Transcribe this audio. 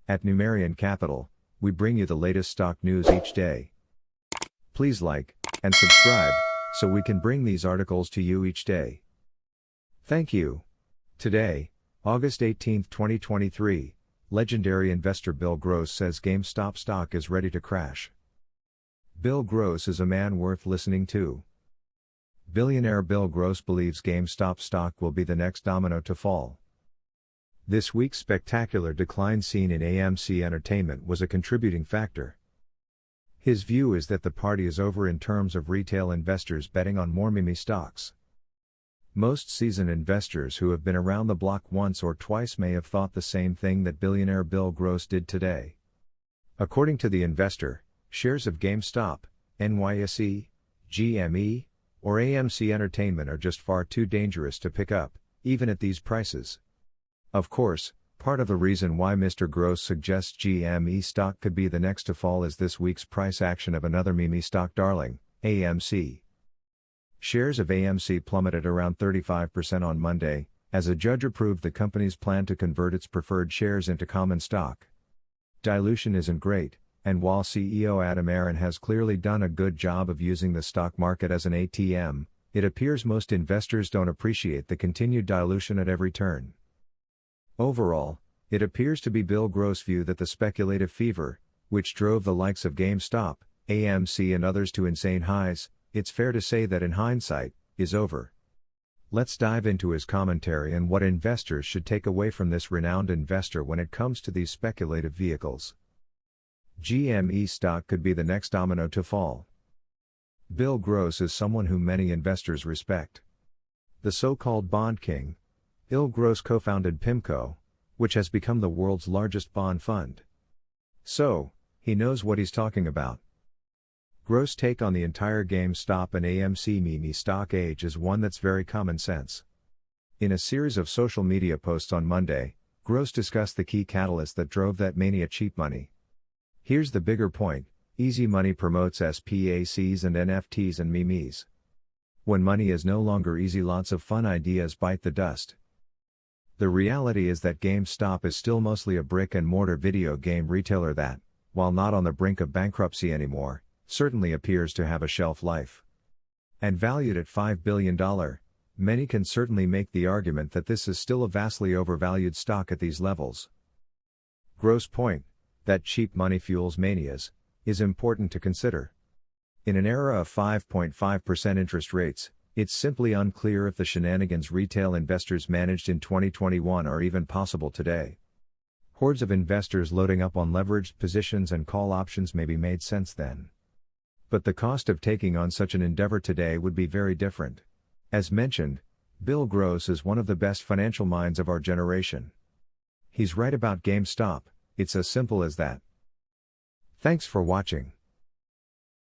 At Numerian Capital, we bring you the latest stock news each day. Please like and subscribe so we can bring these articles to you each day. Thank you. Today, August 18, 2023, legendary investor Bill Gross says GameStop stock is ready to crash. Bill Gross is a man worth listening to. Billionaire Bill Gross believes GameStop stock will be the next domino to fall. This week's spectacular decline seen in AMC Entertainment was a contributing factor. His view is that the party is over in terms of retail investors betting on more meme stocks. Most seasoned investors who have been around the block once or twice may have thought the same thing that billionaire Bill Gross did today. According to the investor, shares of GameStop, NYSE, GME, or AMC Entertainment are just far too dangerous to pick up, even at these prices. Of course, part of the reason why Mr. Gross suggests GME stock could be the next to fall is this week's price action of another meme stock darling, AMC. Shares of AMC plummeted around 35% on Monday, as a judge approved the company's plan to convert its preferred shares into common stock. Dilution isn't great, and while CEO Adam Aron has clearly done a good job of using the stock market as an ATM, it appears most investors don't appreciate the continued dilution at every turn. Overall, it appears to be Bill Gross' view that the speculative fever, which drove the likes of GameStop, AMC and others to insane highs, it's fair to say that in hindsight, is over. Let's dive into his commentary and what investors should take away from this renowned investor when it comes to these speculative vehicles. GME stock could be the next domino to fall. Bill Gross is someone whom many investors respect. The so-called bond king, Bill Gross co-founded PIMCO, which has become the world's largest bond fund. So, he knows what he's talking about. Gross' take on the entire GameStop and AMC meme stock age is one that's very common sense. In a series of social media posts on Monday, Gross discussed the key catalyst that drove that mania: cheap money. Here's the bigger point: easy money promotes SPACs and NFTs and memes. When money is no longer easy, lots of fun ideas bite the dust. The reality is that GameStop is still mostly a brick-and-mortar video game retailer that, while not on the brink of bankruptcy anymore, certainly appears to have a shelf life. And valued at $5 billion, many can certainly make the argument that this is still a vastly overvalued stock at these levels. Gross' point, that cheap money fuels manias, is important to consider. In an era of 5.5% interest rates, it's simply unclear if the shenanigans retail investors managed in 2021 are even possible today. Hordes of investors loading up on leveraged positions and call options maybe made sense then. But the cost of taking on such an endeavor today would be very different. As mentioned, Bill Gross is one of the best financial minds of our generation. He's right about GameStop, it's as simple as that. Thanks for watching.